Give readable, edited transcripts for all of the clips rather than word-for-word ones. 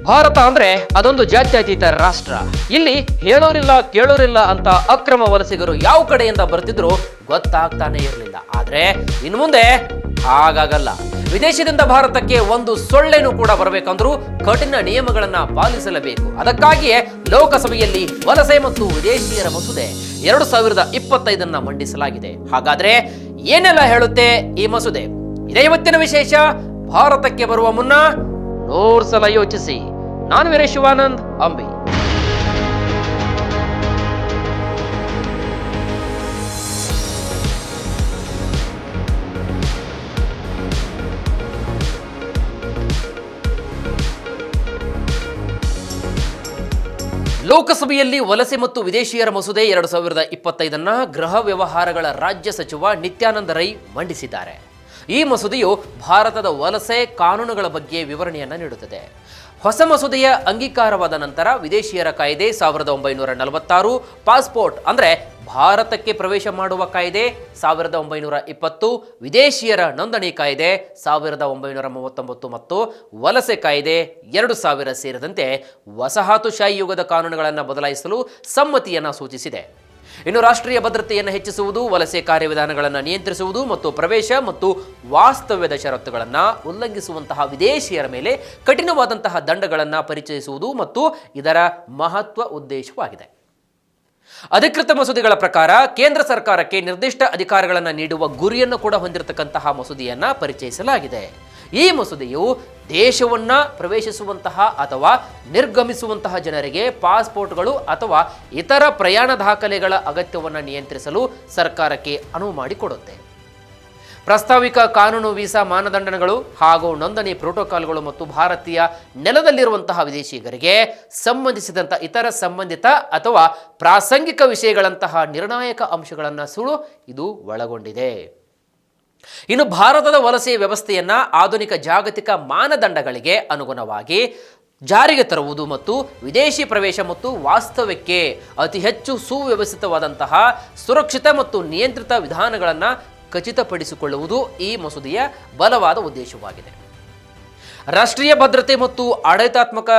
ಭಾರತ ಅಂದ್ರೆ ಅದೊಂದು ಜಾತ್ಯತೀತ ರಾಷ್ಟ್ರ. ಇಲ್ಲಿ ಹೇಳೋರಿಲ್ಲ ಕೇಳೋರಿಲ್ಲ ಅಂತ ಅಕ್ರಮ ವಲಸಿಗರು ಯಾವ ಕಡೆಯಿಂದ ಬರ್ತಿದ್ರು ಗೊತ್ತಾಗ್ತಾನೆ ಇರಲಿಲ್ಲ. ಆದ್ರೆ ಇನ್ನು ಮುಂದೆ ಹಾಗಾಗಲ್ಲ. ವಿದೇಶದಿಂದ ಭಾರತಕ್ಕೆ ಒಂದು ಸೊಳ್ಳೆನೂ ಕೂಡ ಬರಬೇಕಂದ್ರೂ ಕಠಿಣ ನಿಯಮಗಳನ್ನ ಪಾಲಿಸಲೇಬೇಕು. ಅದಕ್ಕಾಗಿಯೇ ಲೋಕಸಭೆಯಲ್ಲಿ ವಲಸೆ ಮತ್ತು ವಿದೇಶಿಯರ ಮಸೂದೆ 2025 ಮಂಡಿಸಲಾಗಿದೆ. ಹಾಗಾದ್ರೆ ಏನೆಲ್ಲ ಹೇಳುತ್ತೆ ಈ ಮಸೂದೆ? ಇದೇ ಇವತ್ತಿನ ವಿಶೇಷ. ಭಾರತಕ್ಕೆ ಬರುವ ಮುನ್ನ 100 ಸಲ ಯೋಚಿಸಿ. ನಾನು ವೀರೇಶ್ ಶಿವಾನಂದ್ ಅಂಬಿ. ಲೋಕಸಭೆಯಲ್ಲಿ ವಲಸೆ ಮತ್ತು ವಿದೇಶಿಯರ ಮಸೂದೆ 2025 ಗೃಹ ವ್ಯವಹಾರಗಳ ರಾಜ್ಯ ಸಚಿವ ನಿತ್ಯಾನಂದ ರೈ ಮಂಡಿಸಿದ್ದಾರೆ. ಈ ಮಸೂದೆಯು ಭಾರತದ ವಲಸೆ ಕಾನೂನುಗಳ ಬಗ್ಗೆ ವಿವರಣೆಯನ್ನು ನೀಡುತ್ತದೆ. ಹೊಸ ಮಸೂದೆಯ ಅಂಗೀಕಾರವಾದ ನಂತರ ವಿದೇಶಿಯರ ಕಾಯ್ದೆ 1946, ಪಾಸ್ಪೋರ್ಟ್ ಅಂದರೆ ಭಾರತಕ್ಕೆ ಪ್ರವೇಶ ಮಾಡುವ ಕಾಯ್ದೆ 1920, ವಿದೇಶಿಯರ ನೋಂದಣಿ ಕಾಯ್ದೆ 1939 ಮತ್ತು ವಲಸೆ ಕಾಯ್ದೆ 2000 ಸೇರಿದಂತೆ ವಸಾಹತುಶಾಹಿ ಯುಗದ ಕಾನೂನುಗಳನ್ನು ಬದಲಾಯಿಸಲು ಸಮ್ಮತಿಯನ್ನು ಸೂಚಿಸಿದೆ. ಇನ್ನು ರಾಷ್ಟ್ರೀಯ ಭದ್ರತೆಯನ್ನು ಹೆಚ್ಚಿಸುವುದು, ವಲಸೆ ಕಾರ್ಯವಿಧಾನಗಳನ್ನು ನಿಯಂತ್ರಿಸುವುದು ಮತ್ತು ಪ್ರವೇಶ ಮತ್ತು ವಾಸ್ತವ್ಯದ ಷರತ್ತುಗಳನ್ನು ಉಲ್ಲಂಘಿಸುವಂತಹ ವಿದೇಶಿಯರ ಮೇಲೆ ಕಠಿಣವಾದಂತಹ ದಂಡಗಳನ್ನು ಪರಿಚಯಿಸುವುದು ಮತ್ತು ಇದರ ಮಹತ್ವ ಉದ್ದೇಶವಾಗಿದೆ. ಅಧಿಕೃತ ಮಸೂದೆಗಳ ಪ್ರಕಾರ ಕೇಂದ್ರ ಸರ್ಕಾರಕ್ಕೆ ನಿರ್ದಿಷ್ಟ ಅಧಿಕಾರಗಳನ್ನು ನೀಡುವ ಗುರಿಯನ್ನು ಕೂಡ ಹೊಂದಿರತಕ್ಕಂತಹ ಮಸೂದೆಯನ್ನು ಪರಿಚಯಿಸಲಾಗಿದೆ. ಈ ಮಸೂದೆಯು ದೇಶವನ್ನ ಪ್ರವೇಶಿಸುವಂತಹ ಅಥವಾ ನಿರ್ಗಮಿಸುವಂತಹ ಜನರಿಗೆ ಪಾಸ್ಪೋರ್ಟ್ಗಳು ಅಥವಾ ಇತರ ಪ್ರಯಾಣ ದಾಖಲೆಗಳ ಅಗತ್ಯವನ್ನು ನಿಯಂತ್ರಿಸಲು ಸರ್ಕಾರಕ್ಕೆ ಅನುವು ಮಾಡಿಕೊಡುತ್ತೆ. ಪ್ರಸ್ತಾವಿಕ ಕಾನೂನು, ವೀಸಾ ಮಾನದಂಡಗಳು ಹಾಗೂ ನೋಂದಣಿ ಪ್ರೋಟೋಕಾಲ್ಗಳು ಮತ್ತು ಭಾರತೀಯ ನೆಲದಲ್ಲಿರುವಂತಹ ವಿದೇಶಿಗರಿಗೆ ಸಂಬಂಧಿಸಿದಂಥ ಇತರ ಸಂಬಂಧಿತ ಅಥವಾ ಪ್ರಾಸಂಗಿಕ ವಿಷಯಗಳಂತಹ ನಿರ್ಣಾಯಕ ಅಂಶಗಳನ್ನು ಇದು ಒಳಗೊಂಡಿದೆ. ಇನ್ನು ಭಾರತದ ವಲಸೆ ವ್ಯವಸ್ಥೆಯನ್ನು ಆಧುನಿಕ ಜಾಗತಿಕ ಮಾನದಂಡಗಳಿಗೆ ಅನುಗುಣವಾಗಿ ಜಾರಿಗೆ ತರುವುದು ಮತ್ತು ವಿದೇಶಿ ಪ್ರವೇಶ ಮತ್ತು ವಾಸ್ತವ್ಯಕ್ಕೆ ಅತಿ ಹೆಚ್ಚು ಸುವ್ಯವಸ್ಥಿತವಾದಂತಹ ಸುರಕ್ಷಿತ ಮತ್ತು ನಿಯಂತ್ರಿತ ವಿಧಾನಗಳನ್ನು ಖಚಿತಪಡಿಸಿಕೊಳ್ಳುವುದು ಈ ಮಸೂದೆಯ ಬಲವಾದ ಉದ್ದೇಶವಾಗಿದೆ. ರಾಷ್ಟ್ರೀಯ ಭದ್ರತೆ ಮತ್ತು ಆಡಳಿತಾತ್ಮಕ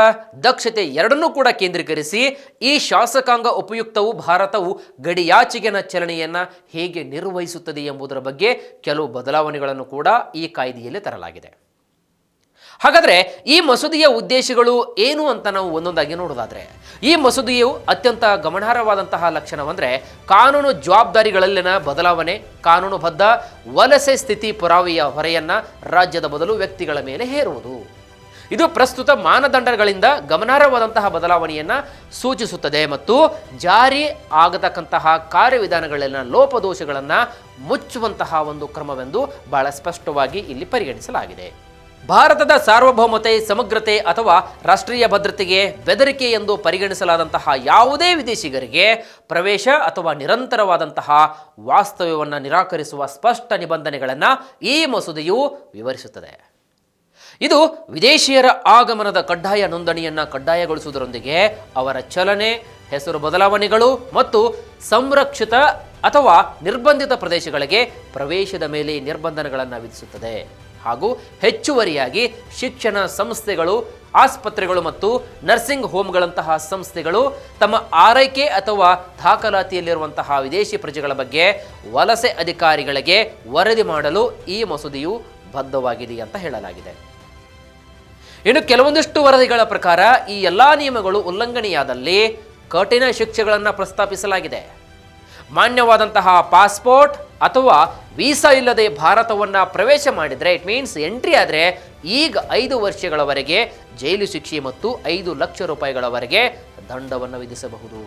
ದಕ್ಷತೆ ಎರಡನ್ನೂ ಕೂಡ ಕೇಂದ್ರೀಕರಿಸಿ ಈ ಶಾಸಕಾಂಗ ಉಪಯುಕ್ತವು ಭಾರತವು ಗಡಿಯಾಚೆಗಿನ ಚಲನೆಯನ್ನು ಹೇಗೆ ನಿರ್ವಹಿಸುತ್ತದೆ ಎಂಬುದರ ಬಗ್ಗೆ ಕೆಲವು ಬದಲಾವಣೆಗಳನ್ನು ಕೂಡ ಈ ಕಾಯ್ದೆಯಲ್ಲಿ ತರಲಾಗಿದೆ. ಹಾಗಾದರೆ ಈ ಮಸೂದೆಯ ಉದ್ದೇಶಗಳು ಏನು ಅಂತ ನಾವು ಒಂದೊಂದಾಗಿ ನೋಡೋದಾದ್ರೆ, ಈ ಮಸೂದೆಯು ಅತ್ಯಂತ ಗಮನಾರ್ಹವಾದಂತಹ ಲಕ್ಷಣವೆಂದರೆ ಕಾನೂನು ಜವಾಬ್ದಾರಿಗಳಲ್ಲಿನ ಬದಲಾವಣೆ. ಕಾನೂನುಬದ್ಧ ವಲಸೆ ಸ್ಥಿತಿ ಪುರಾವೆಯ ಹೊರೆಯನ್ನು ರಾಜ್ಯದ ಬದಲು ವ್ಯಕ್ತಿಗಳ ಮೇಲೆ ಹೇರುವುದು. ಇದು ಪ್ರಸ್ತುತ ಮಾನದಂಡಗಳಿಂದ ಗಮನಾರ್ಹವಾದಂತಹ ಬದಲಾವಣೆಯನ್ನು ಸೂಚಿಸುತ್ತದೆ ಮತ್ತು ಜಾರಿ ಆಗತಕ್ಕಂತಹ ಕಾರ್ಯವಿಧಾನಗಳಲ್ಲಿನ ಲೋಪದೋಷಗಳನ್ನು ಮುಚ್ಚುವಂತಹ ಒಂದು ಕ್ರಮವೆಂದು ಬಹಳ ಸ್ಪಷ್ಟವಾಗಿ ಇಲ್ಲಿ ಪರಿಗಣಿಸಲಾಗಿದೆ. ಭಾರತದ ಸಾರ್ವಭೌಮತೆ, ಸಮಗ್ರತೆ ಅಥವಾ ರಾಷ್ಟ್ರೀಯ ಭದ್ರತೆಗೆ ಬೆದರಿಕೆ ಎಂದು ಪರಿಗಣಿಸಲಾದಂತಹ ಯಾವುದೇ ವಿದೇಶಿಗರಿಗೆ ಪ್ರವೇಶ ಅಥವಾ ನಿರಂತರವಾದಂತಹ ವಾಸ್ತವ್ಯವನ್ನು ನಿರಾಕರಿಸುವ ಸ್ಪಷ್ಟ ನಿಬಂಧನೆಗಳನ್ನು ಈ ಮಸೂದೆಯು ವಿವರಿಸುತ್ತದೆ. ಇದು ವಿದೇಶಿಯರ ಆಗಮನದ ಕಡ್ಡಾಯ ನೋಂದಣಿಯನ್ನು ಕಡ್ಡಾಯಗೊಳಿಸುವುದರೊಂದಿಗೆ ಅವರ ಚಲನೆ, ಹೆಸರು ಬದಲಾವಣೆಗಳು ಮತ್ತು ಸಂರಕ್ಷಿತ ಅಥವಾ ನಿರ್ಬಂಧಿತ ಪ್ರದೇಶಗಳಿಗೆ ಪ್ರವೇಶದ ಮೇಲೆ ನಿರ್ಬಂಧನೆಗಳನ್ನು ವಿಧಿಸುತ್ತದೆ. ಹಾಗೂ ಹೆಚ್ಚುವರಿಯಾಗಿ ಶಿಕ್ಷಣ ಸಂಸ್ಥೆಗಳು, ಆಸ್ಪತ್ರೆಗಳು ಮತ್ತು ನರ್ಸಿಂಗ್ ಹೋಮ್ಗಳಂತಹ ಸಂಸ್ಥೆಗಳು ತಮ್ಮ ಆರೈಕೆ ಅಥವಾ ದಾಖಲಾತಿಯಲ್ಲಿರುವಂತಹ ವಿದೇಶಿ ಪ್ರಜೆಗಳ ಬಗ್ಗೆ ವಲಸೆ ಅಧಿಕಾರಿಗಳಿಗೆ ವರದಿ ಮಾಡಲು ಈ ಮಸೂದೆಯು ಬದ್ಧವಾಗಿದೆ ಅಂತ ಹೇಳಲಾಗಿದೆ. ಇನ್ನು ಕೆಲವೊಂದಿಷ್ಟು ವರದಿಗಳ ಪ್ರಕಾರ ಈ ಎಲ್ಲ ನಿಯಮಗಳು ಉಲ್ಲಂಘನೆಯಾದಲ್ಲಿ ಕಠಿಣ ಶಿಕ್ಷೆಗಳನ್ನು ಪ್ರಸ್ತಾಪಿಸಲಾಗಿದೆ. ಮಾನ್ಯವಾದಂತಹ ಪಾಸ್ಪೋರ್ಟ್ ಅಥವಾ ವೀಸಾ ಇಲ್ಲದೆ ಭಾರತವನ್ನು ಪ್ರವೇಶ ಮಾಡಿದರೆ, ಇಟ್ ಮೀನ್ಸ್ ಎಂಟ್ರಿ ಆದರೆ, ಈಗ 5 ವರ್ಷಗಳವರೆಗೆ ಜೈಲು ಶಿಕ್ಷೆ ಮತ್ತು 5 ಲಕ್ಷ ರೂಪಾಯಿಗಳವರೆಗೆ ದಂಡವನ್ನು ವಿಧಿಸಬಹುದು.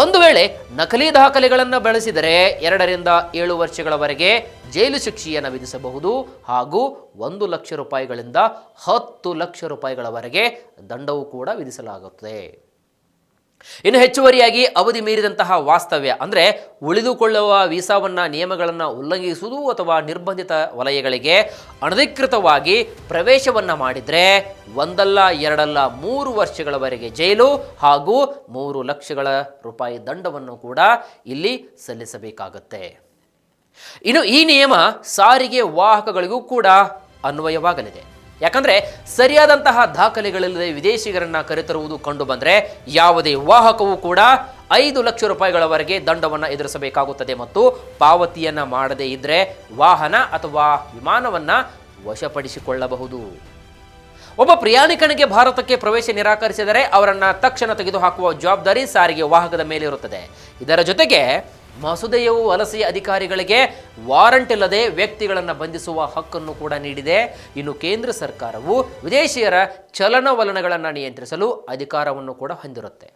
ಒಂದು ವೇಳೆ ನಕಲಿ ದಾಖಲೆಗಳನ್ನು ಬಳಸಿದರೆ 2 ರಿಂದ 7 ವರ್ಷಗಳವರೆಗೆ ಜೈಲು ಶಿಕ್ಷೆಯನ್ನು ವಿಧಿಸಬಹುದು ಹಾಗೂ 1 ಲಕ್ಷ ರೂಪಾಯಿಗಳಿಂದ 10 ಲಕ್ಷ ರೂಪಾಯಿಗಳವರೆಗೆ ದಂಡವೂ ಕೂಡ ವಿಧಿಸಲಾಗುತ್ತದೆ. ಇನ್ನು ಹೆಚ್ಚುವರಿಯಾಗಿ ಅವಧಿ ಮೀರಿದಂತಹ ವಾಸ್ತವ್ಯ ಅಂದರೆ ಉಳಿದುಕೊಳ್ಳುವ ವೀಸಾವನ್ನು ನಿಯಮಗಳನ್ನು ಉಲ್ಲಂಘಿಸುವುದು ಅಥವಾ ನಿರ್ಬಂಧಿತ ವಲಯಗಳಿಗೆ ಅನಧಿಕೃತವಾಗಿ ಪ್ರವೇಶವನ್ನು ಮಾಡಿದರೆ 1 ಅಲ್ಲ 2 ಅಲ್ಲ 3 ವರ್ಷಗಳವರೆಗೆ ಜೈಲು ಹಾಗೂ 3 ಲಕ್ಷಗಳ ರೂಪಾಯಿ ದಂಡವನ್ನು ಕೂಡ ಇಲ್ಲಿ ಸಲ್ಲಿಸಬೇಕಾಗುತ್ತೆ. ಇನ್ನು ಈ ನಿಯಮ ಸಾರಿಗೆ ವಾಹಕಗಳಿಗೂ ಕೂಡ ಅನ್ವಯವಾಗಲಿದೆ. ಯಾಕಂದರೆ ಸರಿಯಾದಂತಹ ದಾಖಲೆಗಳಿಲ್ಲದೆ ವಿದೇಶಿಗರನ್ನು ಕರೆತರುವುದು ಕಂಡು ಬಂದರೆ ಯಾವುದೇ ವಾಹಕವೂ ಕೂಡ 5 ಲಕ್ಷ ರೂಪಾಯಿಗಳವರೆಗೆ ದಂಡವನ್ನು ಎದುರಿಸಬೇಕಾಗುತ್ತದೆ ಮತ್ತು ಪಾವತಿಯನ್ನು ಮಾಡದೇ ಇದ್ದರೆ ವಾಹನ ಅಥವಾ ವಿಮಾನವನ್ನು ವಶಪಡಿಸಿಕೊಳ್ಳಬಹುದು. ಒಬ್ಬ ಪ್ರಯಾಣಿಕನಿಗೆ ಭಾರತಕ್ಕೆ ಪ್ರವೇಶ ನಿರಾಕರಿಸಿದರೆ ಅವರನ್ನು ತಕ್ಷಣ ತೆಗೆದುಹಾಕುವ ಜವಾಬ್ದಾರಿ ಸಾರಿಗೆ ವಾಹಕದ ಮೇಲೆ ಇರುತ್ತದೆ. ಇದರ ಜೊತೆಗೆ ಮಸೂದೆಯು ವಲಸೆಯ ಅಧಿಕಾರಿಗಳಿಗೆ ವಾರಂಟ್ ಇಲ್ಲದೆ ವ್ಯಕ್ತಿಗಳನ್ನು ಬಂಧಿಸುವ ಹಕ್ಕನ್ನು ಕೂಡ ನೀಡಿದೆ. ಇನ್ನು ಕೇಂದ್ರ ಸರ್ಕಾರವು ವಿದೇಶಿಯರ ಚಲನವಲನಗಳನ್ನು ನಿಯಂತ್ರಿಸಲು ಅಧಿಕಾರವನ್ನು ಕೂಡ ಹೊಂದಿರುತ್ತೆ.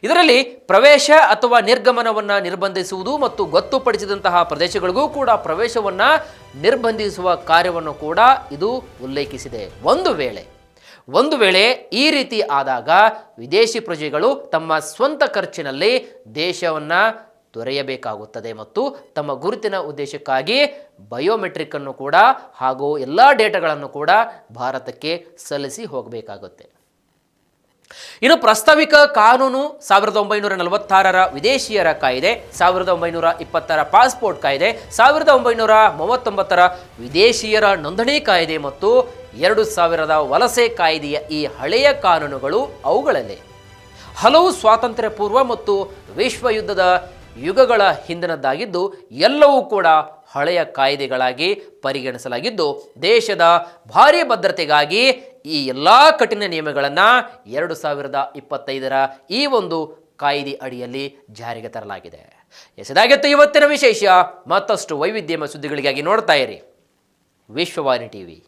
ಇದರಲ್ಲಿ ಪ್ರವೇಶ ಅಥವಾ ನಿರ್ಗಮನವನ್ನು ನಿರ್ಬಂಧಿಸುವುದು ಮತ್ತು ಗೊತ್ತುಪಡಿಸಿದಂತಹ ಪ್ರದೇಶಗಳಿಗೂ ಕೂಡ ಪ್ರವೇಶವನ್ನು ನಿರ್ಬಂಧಿಸುವ ಕಾರ್ಯವನ್ನು ಕೂಡ ಇದು ಉಲ್ಲೇಖಿಸಿದೆ. ಒಂದು ವೇಳೆ ಈ ರೀತಿ ಆದಾಗ ವಿದೇಶಿ ಪ್ರಜೆಗಳು ತಮ್ಮ ಸ್ವಂತ ಖರ್ಚಿನಲ್ಲಿ ದೇಶವನ್ನು ತೊರೆಯಬೇಕಾಗುತ್ತದೆ ಮತ್ತು ತಮ್ಮ ಗುರುತಿನ ಉದ್ದೇಶಕ್ಕಾಗಿ ಬಯೋಮೆಟ್ರಿಕ್ ಅನ್ನು ಕೂಡ ಹಾಗೂ ಎಲ್ಲ ಡೇಟಾಗಳನ್ನು ಕೂಡ ಭಾರತಕ್ಕೆ ಸಲ್ಲಿಸಿ ಹೋಗಬೇಕಾಗುತ್ತೆ. ಇನ್ನು ಪ್ರಸ್ತಾವಿಕ ಕಾನೂನು 1946ರ ವಿದೇಶಿಯರ ಕಾಯ್ದೆ, 1920ರ ಪಾಸ್ಪೋರ್ಟ್ ಕಾಯ್ದೆ, 1939ರ ವಿದೇಶಿಯರ ನೋಂದಣಿ ಕಾಯ್ದೆ ಮತ್ತು 2000ದ ವಲಸೆ ಕಾಯ್ದೆಯ ಈ ಹಳೆಯ ಕಾನೂನುಗಳು ಅವುಗಳಲ್ಲಿ ಹಲವು ಸ್ವಾತಂತ್ರ್ಯ ಪೂರ್ವ ಮತ್ತು ವಿಶ್ವ ಯುದ್ಧದ ಯುಗಗಳ ಹಿಂದಿನದ್ದಾಗಿದ್ದು ಎಲ್ಲವೂ ಕೂಡ ಹಳೆಯ ಕಾಯ್ದೆಗಳಾಗಿ ಪರಿಗಣಿಸಲಾಗಿದ್ದು ದೇಶದ ಭಾರೀ ಭದ್ರತೆಗಾಗಿ ಈ ಎಲ್ಲ ಕಠಿಣ ನಿಯಮಗಳನ್ನು 2025ರ ಈ ಒಂದು ಕಾಯ್ದೆ ಅಡಿಯಲ್ಲಿ ಜಾರಿಗೆ ತರಲಾಗಿದೆ. ಇದಾಗಿತ್ತು ಇವತ್ತಿನ ವಿಶೇಷ. ಮತ್ತಷ್ಟು ವೈವಿಧ್ಯಮಯ ಸುದ್ದಿಗಳಿಗಾಗಿ ನೋಡ್ತಾ ಇರಿ ವಿಶ್ವವಾಣಿ ಟಿವಿ.